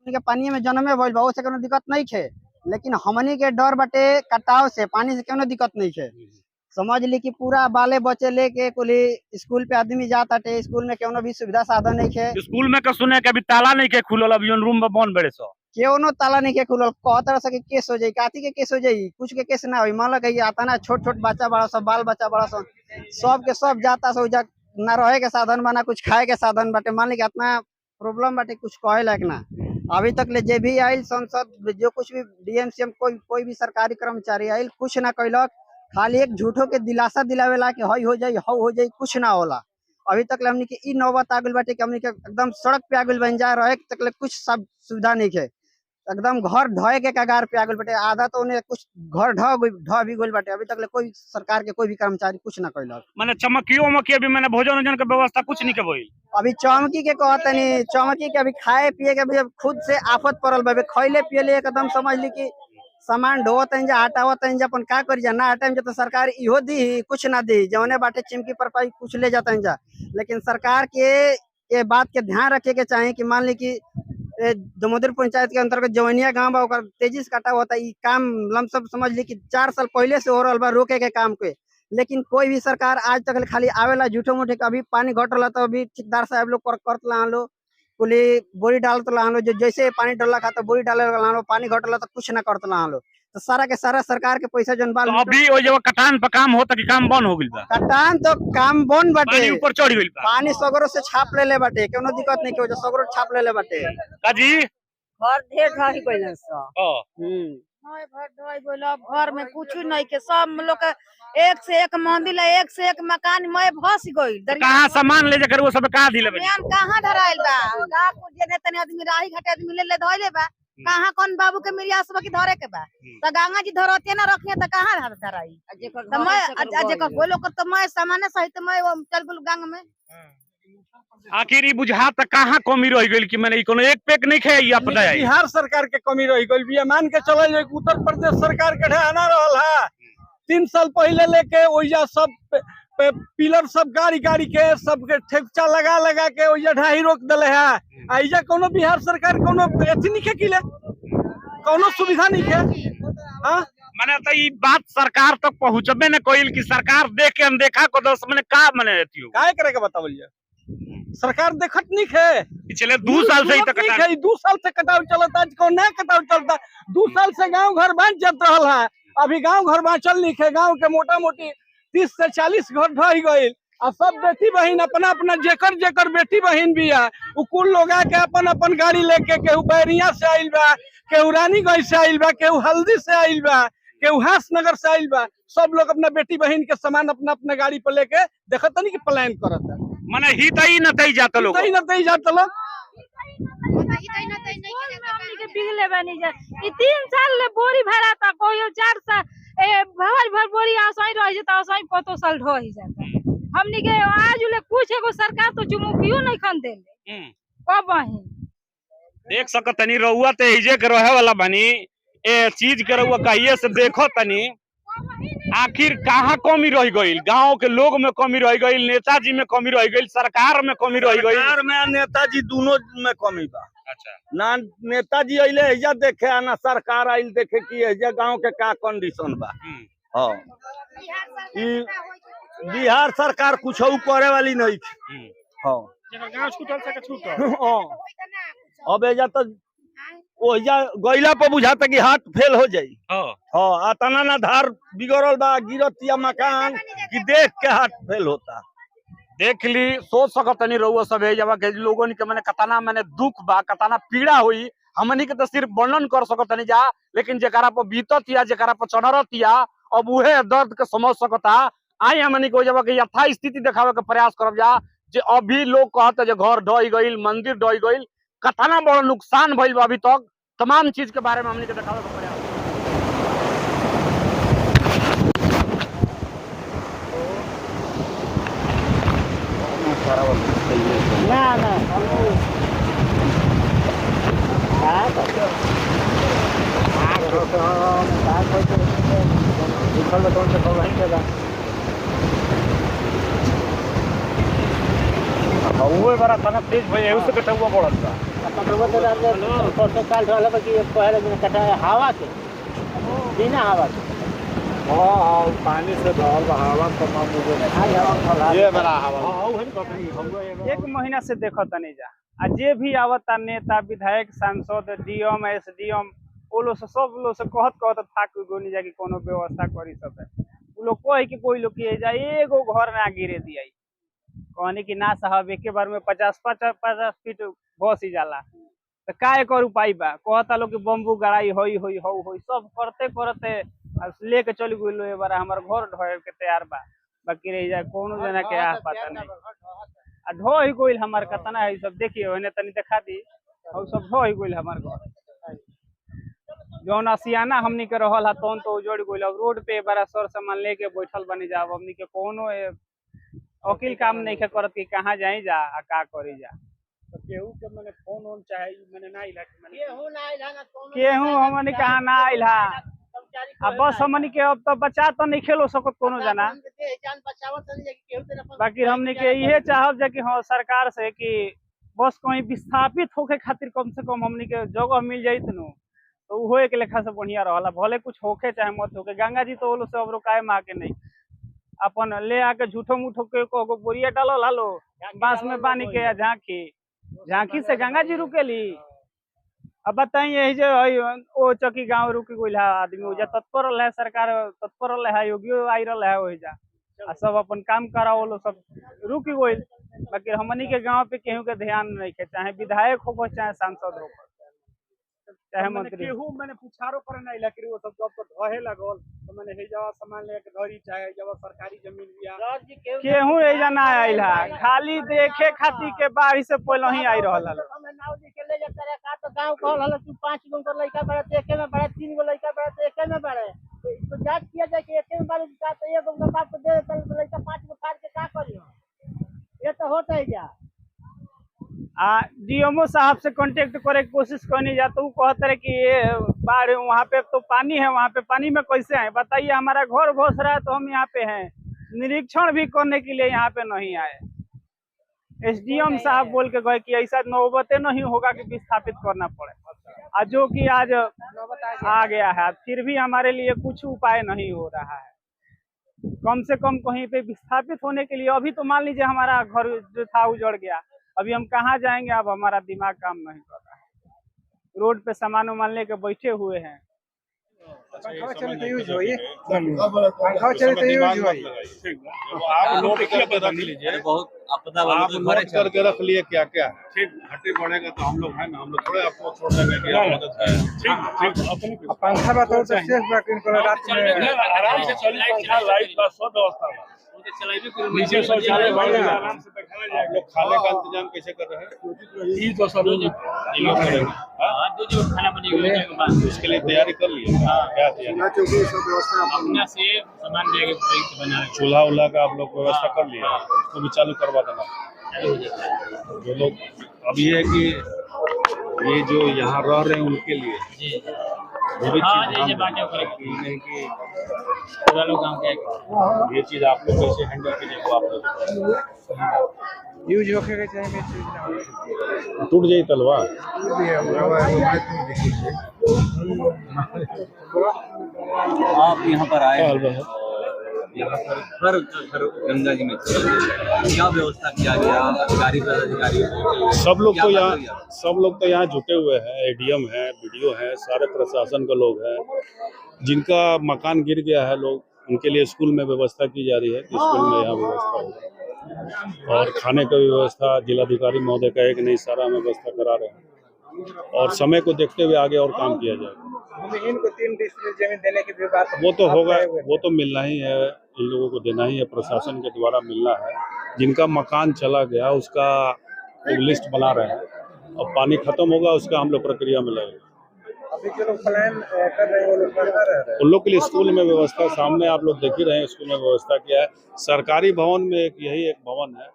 के पानी में जन्मे भइल बा, ओसे कोनो दिक्कत नहीं है, लेकिन हमनी के डर बाटे कटाव से, पानी से कोनो दिक्कत नहीं है। समझ ली कि पूरा बाले बच्चे लेके कुली स्कूल पे आदमी जाता टे, स्कूल में कोनो भी सुविधा साधन नहीं है। स्कूल में का सुने के अभी ताला नहीं के खुलल, अभी रूम में बंद बड़े सो केनो ताला नहीं के खुलल, कह तरह से केस हो जाई, काती के केस हो जाई, कुछ के केस ना होई। मान लो कि आता ना छोट छोट बच्चा बड़ा सब, बाल बच्चा बड़ा सब, सब के सब जाता सो जा, ना रहे के साधन बना, कुछ खाए के साधन बाटे। मान ली कि इतना प्रॉब्लम बाटे, कुछ कहे लायक ना। अभी तक ले जे भी आयल संसद, जो कुछ भी डीएम सीएम कोई भी सरकारी कर्मचारी आयल, कुछ ना कैलक, खाली एक झूठो के दिलासा दिलावेला कि हई हो जाई, हव हो जाई, कुछ ना होला। अभी तक ले हमनी के ई नौबत आ गइल बाटे कि हमनी के एकदम सड़क पे आ गइल बन जा रहे तक ले कुछ सब सुविधा नहीं है। एकदम घर ढहे के कगार पे आ गइल बाटे, आधा तो उन्हें कुछ घर ढह भी गइल बाटे। अभी तक ले कोई सरकार के कोई भी कर्मचारी कुछ ना कैलक। माने चमकियो मकी अभी मैंने भोजन वोजन के व्यवस्था कुछ नहीं के भइल। अभी चौमकी के कहतनी, चौमकी के अभी खाए पिए के भी खुद से आफत पड़ल बा। खैले पियले एकदम समझ ली कि सामान ढोवत जा, हटावत जा, अपन का करी जा, ना हटाएम जा तो सरकार इहो दी कुछ ना दी, जौने बाटे चिमकी पर पाई कुछ ले जाता जा। लेकिन सरकार के ये बात के ध्यान रखे के चाहे कि मान ली कि दमोदर पंचायत के अंतर्गत जवनिया गांव बा, ओकर तेजी से काटा होता। ई काम लमसम समझ ली कि 4 साल पहले से हो रहा बा रोके के काम के, लेकिन कोई भी सरकार आज तक खाली आवेला झूठो मूठे। अभी पानी घट रहा तो अभी ठेकेदार साहब लोग करत ला लो, कुली बोरी डालत ला लो, जो जैसे पानी डलला खाता बोरी डाले ला लो, पानी घट रहा तो कुछ ना करत ला लो। तो सारा के सारा सरकार के पैसा जन बाल तो अभी वो जब कटान पर काम होता कि काम बंद हो गइल बा, कटान तो काम बंद बाटे, पानी ऊपर चढ़ गइल बा, पानी सगरो से छाप ले बाटे, कोनो दिक्कत नहीं के, सगरो छाप ले बाटे। काजी घर ढेर ढही गइलन स नय घर ढही गइल, घर में कुछ नहीं के, सब लोग के एक से एक मंदिर है, एक से एक मकान में भस गइल। कहां सामान ले जाकर वो सब कहां दिले बा, मैन कहां धराइल बा, का कुछ जेने तने आदमी राही घाटे आदमी ले धइले बा, कहां कौन बाबू के मेरी आसबा की धरे के बा। त गंगा जी धरते ना रखिए त कहां धराई। त मैं आज का बोलो कर त मैं सामान्य सहित मैं चल गेल गंगा में। आखिर ई बुझा त कहां कमी रह गइल कि माने कोनो एक पेक नहीं खाई अपना है। बिहार सरकार के कमी रह गइल बिया, मान के चलल उत्तर प्रदेश सरकार के ढहाना रहल है। 3 साल पहले लेके ओइजा सब पिलर सब गाड़ी के सबके ठेकचा लगा के ओइजा ढाही रोक दले है। आइजा कोनो बिहार सरकार कोनो एथी नहीं के किले, कोनो सुविधा नहीं के। हां माने त ई बात सरकार तक पहुंचबे न कइल कि सरकार देख के अनदेखा को दस माने का माने एथियो काय करे के बतावलिए। सरकार देखत नहीं है, पिछले 2 साल से ही तक कटाव 2 साल से कटाव चलता, आज कौन नया कटाव चलता। 2 साल से गांव घर बांध जात रहल है, अभी गांव घर बांचल नहीं है। गांव के मोटा मोटी 30 से 40 घर ढह गइल। आ सब बेटी बहन अपना अपना जेकर बेटी बहन भी है, उ कुल लोग के अपन अपन गाड़ी लेके, केहू बैरिया से आइल बा, केहू रानीगंज से आइल बा, केहू हल्दी से आइल बा, केहू हासनगर से आइल बा। सब लोग अपना बेटी बहन के सामान अपना अपना गाड़ी पर लेके देखत नहीं कि प्लान करत है। माने ही तई न तई जात लोग, तई न तई जात लोग। बिगले बनी जा। ई 3 साल ले बोरी भरा था, कोई 4 साल भर बोरी आसाई रह जाता, आसाई 5 साल ढह जाता। हमनी के आज ले कुछ एगो सरकार तो चुमुकियो नहीं खन देले। कब वही देख सकत तनी रउआ ते हिजे के रहे वाला बनी, ए चीज के रउआ कहिए से देखो तनी आखिर कहां कमी रह गइल। गांव के लोग में कमी रह गइल, नेताजी में कमी रह गइल, सरकार में कमी रह गइल। सरकार में नेताजी दोनों में कमी बा। अच्छा, ना नेताजी अइले एजा देखे आ ना सरकार आइल देखे कि एजा गांव के का कंडीशन बा। हां ई बिहार सरकार कुछ करे वाली नहीं थी। हां गांव छूटल से छूटल। हां अब एजा तो ओजा गइला पर बुझाता कि हाथ फेल हो जाई। हां आतना ना धार बिगड़ल बा, गिरत या मकान कि देख के हाथ फेल होता। देख ली, सोच सकत तनी रउआ सब जब के लोगन के माने कतना माने दुख बा, कतना पीड़ा हुई। हमनी के तो सिर्फ वर्णन कर सकत तनी जा, लेकिन जेकरा पर बीतत या जेकरा पर चढ़त या अब उहे दर्द के समझ सकता। आई हमनी को जब के यथा स्थिति देखावे के प्रयास करब जा, जे अभी लोग कहत जे घर ढह गइल, मंदिर ढह गइल, कतना बड़ा नुकसान भइल बा। अभी तक तमाम चीज के बारे में हमनी के देखावे के प्रयास ना ना हुए बड़ा तना तेज भई, एहू से कटुआ बढ़ल बा। हवा के बिना हवा के हाँ पानी से हवा ये बड़ा हवा 1 महीना से देखो तनी जा आ जे भी आवता नेता विधायक सांसद डीएम एसडीएम वो लोग से सब लोग से कहत थाक गोनी जाके कोनो व्यवस्था करी सब उ लोग कहे कि कोई लोग के जा एगो घर ना गिरे दिया कहनी कि ना साहब एक बार में 50 फीट बस ही जाला तो का एक उपाय बा कहता लोग कि बम्बू गड़ाई होई होई हो होई सब करते करते लेके चली गई एक बार हमार घर ढोए के तैयार बा बाकी रह जाए कोनो जना के आ पता नहीं आ ढो ही गइल हमार कतना है सब देखिए ओने तनी दिखा दी और सब ढो ही गइल हमार घर जौन असियाना हमनी के रहल है तौन तो उजड़ गइल अब रोड पे बड़ा सर सामान लेके बैठल बनी जाब हमनी के कोनो वकील काम नहीं के करत कि कहाँ जाई जा आ का करी जा तो केहू के मैंने फोन ऑन चाहे मैंने ना इला केहू हमनी कहाँ ना आइल हा अब बस हमनी के अब तो बचा तो नहीं खेलो सकत कोनो जना बाकी हमनी के ये चाहब जे कि हाँ सरकार से कि बस कहीं विस्थापित होके खातिर कम से कम हमनी के जगह मिल जाइत नु तो वो एक लेखा से बढ़िया रहला भले कुछ होके चाहे मत होके गंगा जी तो वो लोग से अब रोकाए माँ के नहीं अपन ले आके झूठो मूठो के को बोरिया डालो लालो बांस में पानी के झांकी से गंगा जी रुकेली अब बताइए यही जो ओ चौकी गांव रुकी गई आदमी हो तत्पर है सरकार तत्पर है योगियो आई रहा है वही जा सब अपन काम कराओ लो सब रुकी गई बाकी हमनी के गांव पे केहू के ध्यान नहीं है चाहे विधायक हो चाहे सांसद हो चाहे मंत्री केहू मैंने पुछारो करे ना इला कि वो सब जब तो ढहे लगल तो मैंने हे जवा सामान लेके धरी चाहे जब सरकारी जमीन बिया केहू ए जना आइल है खाली देखे खातिर के बाहर से पहले ही आई रहल है नाव जी के ले जाता रे का तो गांव कहल हल तू 5 गो का लड़का बड़ा तो एके में बड़ा 3 गो लड़का बड़ा तो एके में बड़ा तो जांच किया जाए कि एके में बड़ा का तो एगो का बाप को दे देता लड़का 5 गो फाड़ के का करी ये तो होता है क्या डीएमओ साहब से कांटेक्ट करे की कोशिश करनी जा तो वो कहते रहे कि ये बाढ़ वहाँ पे तो पानी है वहाँ पे पानी में कैसे है बताइए हमारा घर घुस रहा है तो हम यहाँ पे हैं निरीक्षण भी करने के लिए यहाँ पे नहीं आए एसडीएम साहब बोल के गए कि ऐसा नौबते नहीं होगा कि विस्थापित करना पड़े जो कि आज आ गया है फिर भी हमारे लिए कुछ उपाय नहीं हो रहा है कम से कम कहीं पे विस्थापित होने के लिए अभी तो मान लीजिए हमारा घर जो था उजड़ गया अभी हम कहाँ जाएंगे अब हमारा दिमाग काम नहीं कर रहा है रोड पे सामान उमान लेके बैठे हुए हैं बहुत आप नोट करके रख लिए क्या क्या है ठीक हटे बढ़ेगा तो हम लोग है ना हम लोग थोड़े आपको छोड़ देंगे पंखा बताओ तो सेफ रात में आराम से चलिए पंखा लाइट का सब व्यवस्था नीचे शौचालय आराम से बैठाना जाए। आप लोग खाने का इंतजाम कैसे कर रहे हैं ये तो सब लोग करेंगे खाना बनेगा उसके लिए तैयारी कर लिए क्या तैयारी अपना से सामान लेके बना चूल्हा उल्हा का आप लोग व्यवस्था कर लिया उसको भी चालू करवा देना जो लोग अब ये है कि ये जो यहाँ रह रहे हैं उनके लिए वो भी चीज नहीं कि ये चीज आप लोग कैसे हैंडल कीजिए वो आप लोग यूज होके के चाहिए टूट जाए तलवार आप यहाँ पर आए यहाँ पर हर गंगा जी में क्या व्यवस्था किया गया अधिकारी पदाधिकारी सब लोग तो यहाँ जुटे हुए हैं एडीएम है बीडीओ है सारे प्रशासन के लोग हैं जिनका मकान गिर गया है लोग उनके लिए स्कूल में व्यवस्था की जा रही है कि स्कूल में यहाँ व्यवस्था होगा और खाने का भी व्यवस्था जिलाधिकारी महोदय का है कि नहीं सारा हम व्यवस्था करा रहे हैं और समय को देखते हुए आगे और काम किया जाएगा इनको 3 डिस्ट्रिक्ट जमीन देने की भी बात वो तो होगा वो तो मिलना ही है इन लोगों को देना ही है प्रशासन के द्वारा मिलना है जिनका मकान चला गया उसका एक लिस्ट बना रहे हैं और पानी खत्म होगा उसका हम लोग प्रक्रिया में लगेगा अभी जो लोग प्लान कर रहे हैं वो लोग करना रह रहे हैं उन लोग के लिए स्कूल में व्यवस्था सामने आप लोग देख ही रहे हैं स्कूल में व्यवस्था किया है सरकारी भवन में यही एक भवन है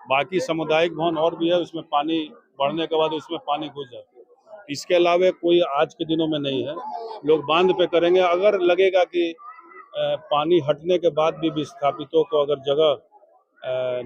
बाकी सामुदायिक भवन और भी है उसमें पानी बढ़ने के बाद उसमें पानी घुस जाता है इसके अलावा कोई आज के दिनों में नहीं है लोग बांध पे करेंगे अगर लगेगा कि पानी हटने के बाद भी विस्थापितों को अगर जगह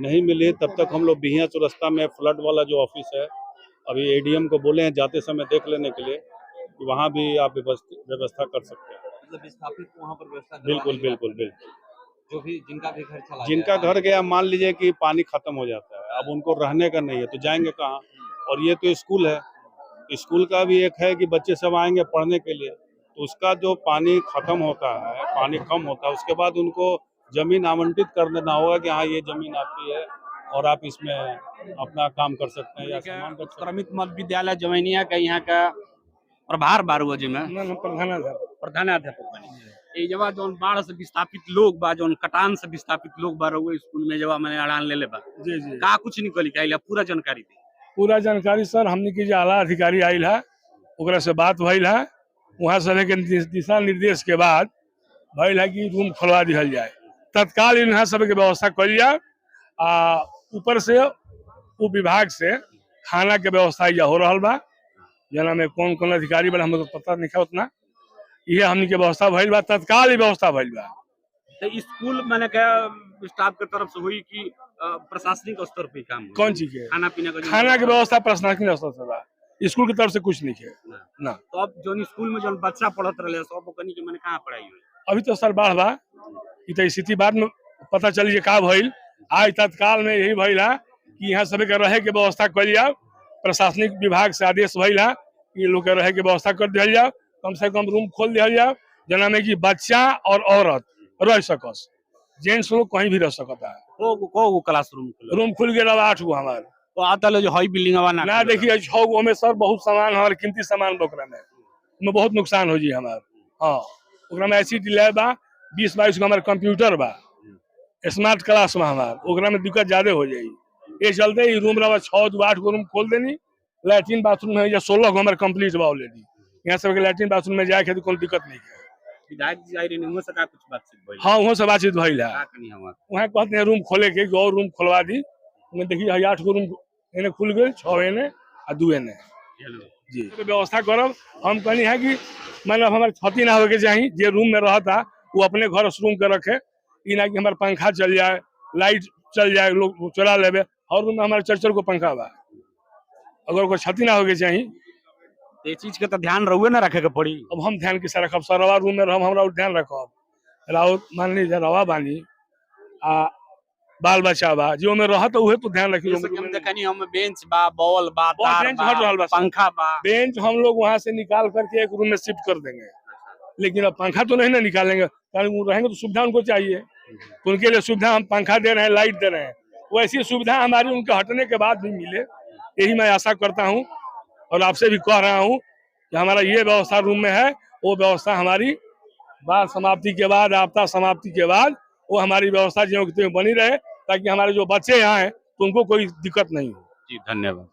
नहीं मिली तब तक हम लोग बिहिया चौरस्ता में फ्लड वाला जो ऑफिस है अभी एडीएम को बोले हैं जाते समय देख लेने के लिए कि वहाँ भी आप व्यवस्था कर सकते हैं। मतलब विस्थापित को वहाँ पर व्यवस्था बिल्कुल करवाने बिल्कुल बिल्कुल। जो भी जिनका भी घर चला जिनका गया, घर गया, मान लीजिए कि पानी खत्म हो जाता है, अब उनको रहने का नहीं है तो जाएंगे कहाँ? और ये तो स्कूल है, स्कूल का भी एक है कि बच्चे सब आएंगे पढ़ने के लिए, तो उसका जो पानी खत्म होता है, पानी कम होता है, उसके बाद उनको जमीन आवंटित कर देना होगा कि हाँ ये जमीन आपकी है और आप इसमें अपना काम कर सकते हैं या सामान रख सकते हैं। उत्क्रमित मध्य विद्यालय जमैनिया का यहाँ का प्रभार बारुआ जी में प्रधानाध्यापक बने। ये जब जौन बाढ़ से विस्थापित लोग बा, जौन कटान से विस्थापित लोग बा रहुए स्कूल में जब मैंने अड़ान ले बा जी जी का कुछ निकली का पूरा जानकारी दी। पूरा जानकारी सर हमने की जो आला अधिकारी आयल है ओकरा से बात भइल है, वहाँ से लेके दिशा निर्देश के बाद भइल है कि रूम खोलवा दिया जाए, तत्काल यहाँ सब के व्यवस्था कल जाए। ऊपर से उप विभाग से खाना के व्यवस्था यह हो रहा बा, जना में कौन कौन अधिकारी बना हमें तो पता नहीं है उतना, ये हमने के व्यवस्था भइल बा, तत्काल ही व्यवस्था भइल बा। तो स्कूल मैंने क्या स्टाफ के तरफ से हुई कि प्रशासनिक स्तर पे काम हुई? कौन चीज के खाना पीना का खाना की व्यवस्था प्रशासनिक स्तर से बा, स्कूल की तरफ से कुछ नहीं है ना। तो अब जो स्कूल में जो बच्चा पढ़त रहे सब कनी के मैंने कहाँ पढ़ाई हुई? अभी तो सर बाढ़ बा, ई तो स्थिति बाद में पता चली का भइल। आज तत्काल में यही भइल है कि यहाँ सभी के रहे के व्यवस्था कल जाओ, प्रशासनिक विभाग से आदेश भइल है कि लोग के रहे के व्यवस्था कर दिया जाओ, कम से कम रूम खोल दिया जाओ जना में कि बच्चा और औरत रह सकस, जेंट्स लोग कहीं भी रह सकता है। को क्लासरूम रूम खुल गया 8 गो हमारे तो आता लो जो हाई बिल्डिंग ना देखिए 6 गो में सर बहुत सामान हमारे कीमती सामान ओकरा में बहुत नुकसान हो जी हमारे। हाँ ओकरा में ऐसी लैब बा 20-22 गो हमारे कंप्यूटर बा, स्मार्ट क्लास में हमारे ओकरा में दिक्कत ज्यादा हो जाएगी। ये चलते ही रूम रहा 6-8 गो रूम खोल देनी, लैट्रिन बाथरूम है या 16 गो हमारे कंप्लीट बा ऑलरेडी, यहाँ सब लैट्रिन बाथरूम में जाए कोई दिक्कत नहीं है। हाँ वहाँ से बातचीत भइल है, वहाँ कहते हैं रूम खोले के और रूम खोलवा दी, देखिए 8 गो रूम एने खुल गए, 6 एने और 2 एने जी व्यवस्था करब। हम कहनी है कि मतलब हमारे क्षति ना होके चाहिए, जो रूम में रहता वो अपने घर रूम के रखे, ई ना कि हमारे पंखा चल जाए, लाइट चल जाए, लोग चला ले। और रूम में हमारे 4 को पंखा बा, अगर कोई क्षति ना होके चाहिए ये चीज के तो ध्यान रहुए ना रखे के पड़ी। अब हम ध्यान किसे रखब सर, रवा रूम में रहब हमरा ध्यान रखब, राउत मान लीजिए रवा बानी आ बाल बच्चा बा जो में रहत उहे तो ध्यान रखिए। हम बेंच बा, बॉल बा, तार बा, पंखा बा, बेंच हम लोग वहाँ से निकाल करके एक रूम में शिफ्ट कर देंगे, लेकिन अब पंखा तो नहीं ना निकालेंगे, कारण वो रहेंगे तो सुविधा उनको चाहिए, तो उनके लिए सुविधा हम पंखा दे रहे हैं, लाइट दे रहे हैं, वैसी सुविधा हमारी उनके हटने के बाद भी मिले, यही मैं आशा करता हूँ। और आपसे भी कह रहा हूँ कि हमारा ये व्यवस्था रूम में है, वो व्यवस्था हमारी बाढ़ समाप्ति के बाद, आपदा समाप्ति के बाद वो हमारी व्यवस्था जो बनी रहे, ताकि हमारे जो बच्चे यहाँ हैं तो उनको कोई दिक्कत नहीं हो। जी धन्यवाद।